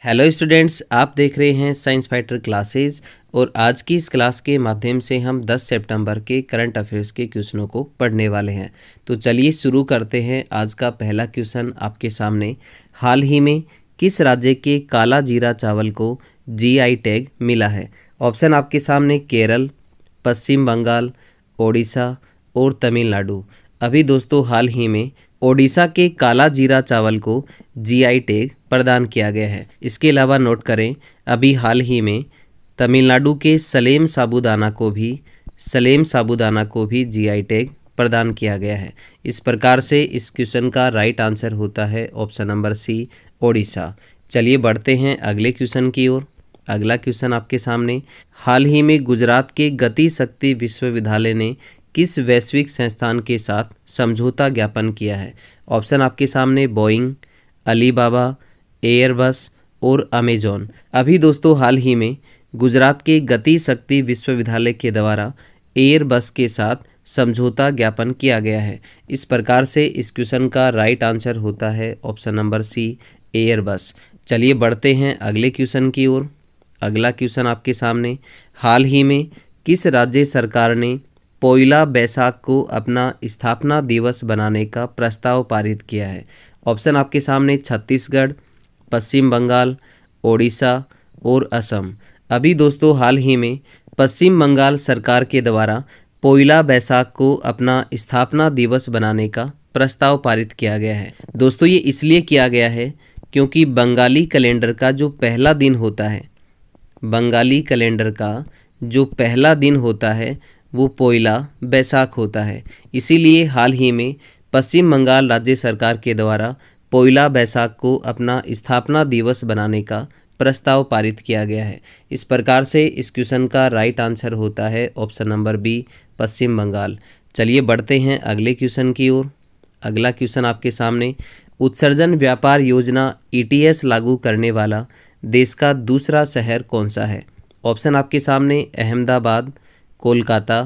Hello students, आप देख रहे हैं साइंस फाइटर क्लासेस और आज की इस क्लास के माध्यम से हम 10 सितंबर के करंट अफेयर्स के क्वेश्चनों को पढ़ने वाले हैं। तो चलिए शुरू करते हैं। आज का पहला क्वेश्चन आपके सामने, हाल ही में किस राज्य के काला जीरा चावल को जीआई टैग मिला है? ऑप्शन आपके सामने केरल, पश्चिम बंगाल, ओडिशा और तमिलनाडु। अभी दोस्तों हाल ही में ओडिशा के काला जीरा चावल को जीआई टैग प्रदान किया गया है। इसके अलावा नोट करें, अभी हाल ही में तमिलनाडु के सलेम साबूदाना को भी जीआई टैग प्रदान किया गया है। इस प्रकार से इस क्वेश्चन का राइट आंसर होता है ऑप्शन नंबर सी, ओडिशा। चलिए बढ़ते हैं अगले क्वेश्चन की ओर। अगला क्वेश्चन आपके सामने, हाल ही में गुजरात के गति शक्ति विश्वविद्यालय ने किस वैश्विक संस्थान के साथ समझौता ज्ञापन किया है? ऑप्शन आपके सामने बोइंग, अलीबाबा, एयरबस और अमेजॉन। अभी दोस्तों हाल ही में गुजरात के गति शक्ति विश्वविद्यालय के द्वारा एयरबस के साथ समझौता ज्ञापन किया गया है। इस प्रकार से इस क्वेश्चन का राइट आंसर होता है ऑप्शन नंबर सी, एयरबस। चलिए बढ़ते हैं अगले क्वेश्चन की ओर। अगला क्वेश्चन आपके सामने, हाल ही में किस राज्य सरकार ने पोइला बैसाख को अपना स्थापना दिवस बनाने का प्रस्ताव पारित किया है? ऑप्शन आपके सामने छत्तीसगढ़, पश्चिम बंगाल, ओडिशा और असम। अभी दोस्तों हाल ही में पश्चिम बंगाल सरकार के द्वारा पोइला बैसाख को अपना स्थापना दिवस बनाने का प्रस्ताव पारित किया गया है। दोस्तों ये इसलिए किया गया है क्योंकि बंगाली कैलेंडर का जो पहला दिन होता है वो पोइला बैसाख होता है। इसीलिए हाल ही में पश्चिम बंगाल राज्य सरकार के द्वारा पोइला बैसाख को अपना स्थापना दिवस बनाने का प्रस्ताव पारित किया गया है। इस प्रकार से इस क्वेश्चन का राइट आंसर होता है ऑप्शन नंबर बी, पश्चिम बंगाल। चलिए बढ़ते हैं अगले क्वेश्चन की ओर। अगला क्वेश्चन आपके सामने, उत्सर्जन व्यापार योजना ईटीएस लागू करने वाला देश का दूसरा शहर कौन सा है? ऑप्शन आपके सामने अहमदाबाद, कोलकाता,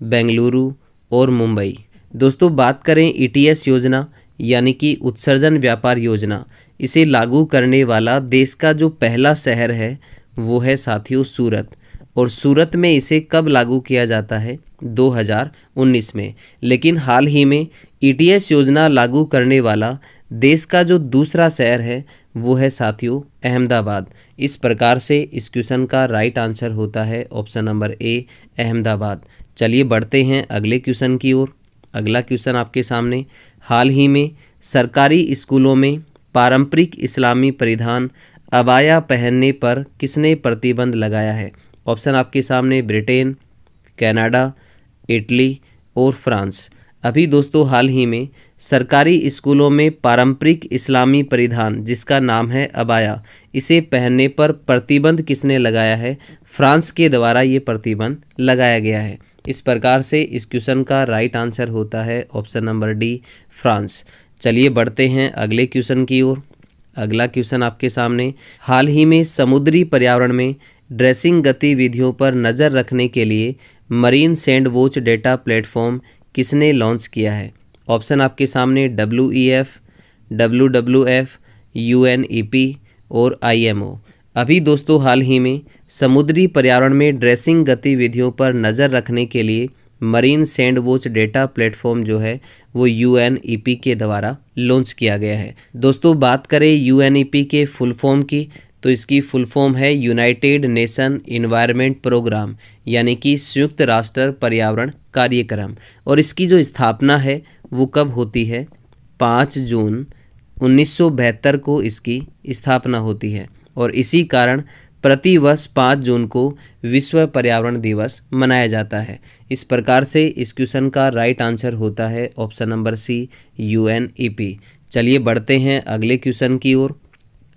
बेंगलुरु और मुंबई। दोस्तों बात करें ईटीएस योजना यानी कि उत्सर्जन व्यापार योजना, इसे लागू करने वाला देश का जो पहला शहर है वो है साथियों सूरत। और सूरत में इसे कब लागू किया जाता है? 2019 में। लेकिन हाल ही में ईटीएस योजना लागू करने वाला देश का जो दूसरा शहर है वो है साथियों अहमदाबाद। इस प्रकार से इस क्वेश्चन का राइट आंसर होता है ऑप्शन नंबर ए, अहमदाबाद। चलिए बढ़ते हैं अगले क्वेश्चन की ओर। अगला क्वेश्चन आपके सामने, हाल ही में सरकारी स्कूलों में पारंपरिक इस्लामी परिधान अबाया पहनने पर किसने प्रतिबंध लगाया है? ऑप्शन आपके सामने ब्रिटेन, कनाडा, इटली और फ्रांस। अभी दोस्तों हाल ही में सरकारी स्कूलों में पारंपरिक इस्लामी परिधान जिसका नाम है अबाया, इसे पहनने पर प्रतिबंध किसने लगाया है? फ्रांस के द्वारा ये प्रतिबंध लगाया गया है। इस प्रकार से इस क्वेश्चन का राइट आंसर होता है ऑप्शन नंबर डी, फ्रांस। चलिए बढ़ते हैं अगले क्वेश्चन की ओर। अगला क्वेश्चन आपके सामने, हाल ही में समुद्री पर्यावरण में ड्रेसिंग गतिविधियों पर नज़र रखने के लिए marine sand watch data platform किसने लॉन्च किया है? ऑप्शन आपके सामने WEF, WWF, UNEP और IMO। अभी दोस्तों हाल ही में समुद्री पर्यावरण में ड्रेसिंग गतिविधियों पर नज़र रखने के लिए marine sand watch data platform जो है वो UNEP के द्वारा लॉन्च किया गया है। दोस्तों बात करें UNEP के फुल फॉर्म की, तो इसकी फुल फॉर्म है यूनाइटेड नेशन इन्वायरमेंट प्रोग्राम, यानी कि संयुक्त राष्ट्र पर्यावरण कार्यक्रम। और इसकी जो स्थापना है वो कब होती है? 5 जून 1972 को इसकी स्थापना होती है। और इसी कारण प्रतिवर्ष 5 जून को विश्व पर्यावरण दिवस मनाया जाता है। इस प्रकार से इस क्वेश्चन का राइट आंसर होता है ऑप्शन नंबर सी, UNEP। चलिए बढ़ते हैं अगले क्वेश्चन की ओर।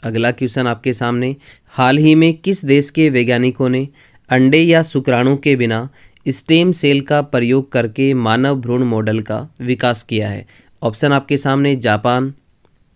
अगला क्वेश्चन आपके सामने, हाल ही में किस देश के वैज्ञानिकों ने अंडे या शुक्राणु के बिना स्टेम सेल का प्रयोग करके मानव भ्रूण मॉडल का विकास किया है? ऑप्शन आपके सामने जापान,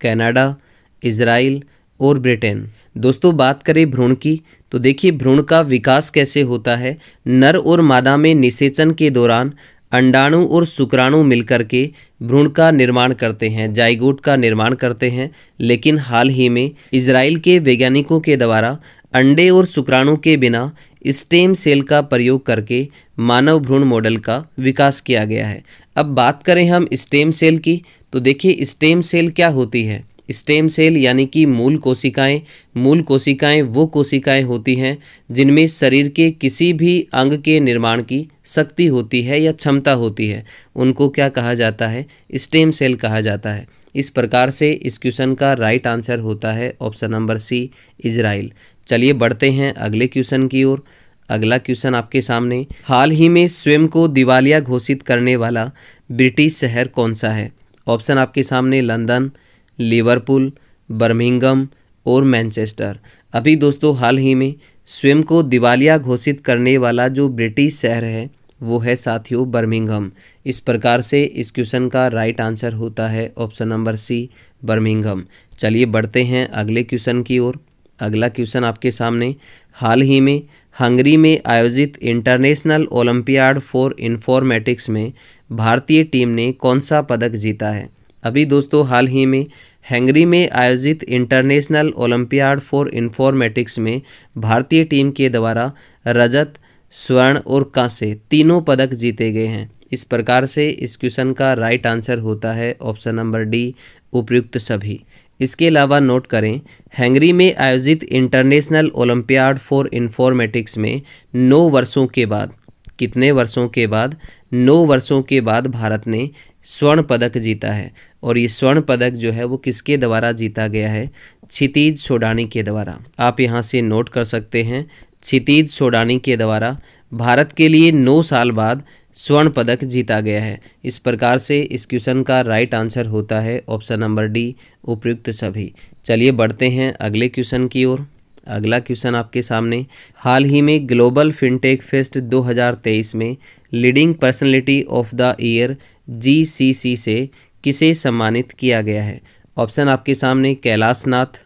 कनाडा, इजराइल और ब्रिटेन। दोस्तों बात करें भ्रूण की, तो देखिए भ्रूण का विकास कैसे होता है। नर और मादा में निषेचन के दौरान अंडाणु और शुक्राणु मिलकर के भ्रूण का निर्माण करते हैं, जाइगोट का निर्माण करते हैं। लेकिन हाल ही में इजराइल के वैज्ञानिकों के द्वारा अंडे और शुक्राणु के बिना स्टेम सेल का प्रयोग करके मानव भ्रूण मॉडल का विकास किया गया है। अब बात करें हम स्टेम सेल की, तो देखिए स्टेम सेल क्या होती है। स्टेम सेल यानी कि मूल कोशिकाएं वो कोशिकाएं होती हैं जिनमें शरीर के किसी भी अंग के निर्माण की शक्ति होती है या क्षमता होती है, उनको क्या कहा जाता है, स्टेम सेल कहा जाता है। इस प्रकार से इस क्वेश्चन का राइट आंसर होता है ऑप्शन नंबर सी, इजराइल। चलिए बढ़ते हैं अगले क्वेश्चन की ओर। अगला क्वेश्चन आपके सामने, हाल ही में स्वयं को दिवालिया घोषित करने वाला ब्रिटिश शहर कौन सा है। ऑप्शन आपके सामने लंदन, लिवरपूल, बर्मिंघम और मैनचेस्टर। अभी दोस्तों हाल ही में स्वयं को दिवालिया घोषित करने वाला जो ब्रिटिश शहर है वो है साथियों बर्मिंघम। इस प्रकार से इस क्वेश्चन का राइट आंसर होता है ऑप्शन नंबर सी, बर्मिंघम। चलिए बढ़ते हैं अगले क्वेश्चन की ओर। अगला क्वेश्चन आपके सामने, हाल ही में हंगरी में आयोजित इंटरनेशनल ओलंपियाड फॉर इंफॉर्मेटिक्स में भारतीय टीम ने कौन सा पदक जीता है। अभी दोस्तों हाल ही में हंगरी में आयोजित इंटरनेशनल ओलंपियाड फॉर इंफॉर्मेटिक्स में भारतीय टीम के द्वारा रजत, स्वर्ण और कांस्य तीनों पदक जीते गए हैं। इस प्रकार से इस क्वेश्चन का राइट आंसर होता है ऑप्शन नंबर डी, उपर्युक्त सभी। इसके अलावा नोट करें, हंगरी में आयोजित इंटरनेशनल ओलंपियाड फॉर इंफॉर्मेटिक्स में 9 वर्षों के बाद, कितने वर्षों के बाद, 9 वर्षों के बाद भारत ने स्वर्ण पदक जीता है। और ये स्वर्ण पदक जो है वो किसके द्वारा जीता गया है, क्षितिज सोडानी के द्वारा। आप यहाँ से नोट कर सकते हैं, क्षितिज सोडानी के द्वारा भारत के लिए 9 साल बाद स्वर्ण पदक जीता गया है। इस प्रकार से इस क्वेश्चन का राइट आंसर होता है ऑप्शन नंबर डी, उपर्युक्त सभी। चलिए बढ़ते हैं अगले क्वेश्चन की ओर। अगला क्वेश्चन आपके सामने, हाल ही में ग्लोबल फिनटेक फेस्ट 2023 में leading personality of the year GCC से किसे सम्मानित किया गया है। ऑप्शन आपके सामने कैलाश नाथ,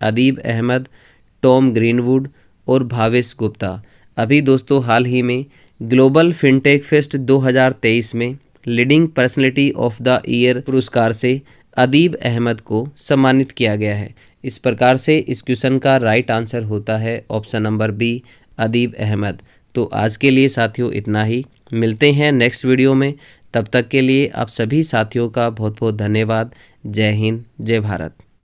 अदीब अहमद, टॉम ग्रीनवुड और भावेश गुप्ता। अभी दोस्तों हाल ही में ग्लोबल फिनटेक फेस्ट 2023 में leading personality of the year पुरस्कार से अदीब अहमद को सम्मानित किया गया है। इस प्रकार से इस क्वेश्चन का राइट आंसर होता है ऑप्शन नंबर बी, अदीब अहमद। तो आज के लिए साथियों इतना ही, मिलते हैं नेक्स्ट वीडियो में। तब तक के लिए आप सभी साथियों का बहुत बहुत धन्यवाद। जय हिंद, जय भारत।